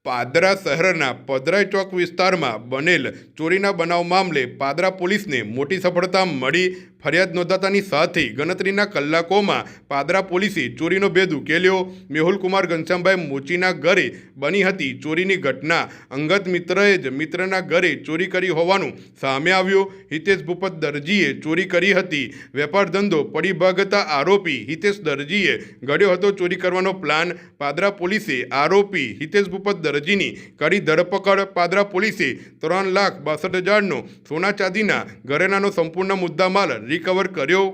પાદરા શહેરના પદરાઈ ચોક વિસ્તારમાં બનેલ ચોરીના બનાવ મામલે પાદરા પોલીસને મોટી સફળતા મળી। ફરિયાદ નોંધાતાની સાથે ગણતરીના કલાકોમાં પાદરા પોલીસે ચોરીનો ભેદ ઉકેલ્યો। મેહુલકુમાર ઘનશ્યામભાઈ મોચીના ઘરે બની હતી ચોરીની ઘટના। અંગત મિત્રએ જ મિત્રના ઘરે ચોરી કરી હોવાનું સામે આવ્યું। હિતેશ ભૂપત દરજીએ ચોરી કરી હતી। વેપાર ધંધો પડી ભાગતા આરોપી હિતેશ દરજીએ ઘડ્યો હતો ચોરી કરવાનો પ્લાન। પાદરા પોલીસે આરોપી હિતેશ ભૂપત દરજીની કરી ધરપકડ। પાદરા પોલીસે 3,62,000નો સોના ચાંદીના ઘરેણાનો સંપૂર્ણ મુદ્દામાલ રિકવર કર્યો।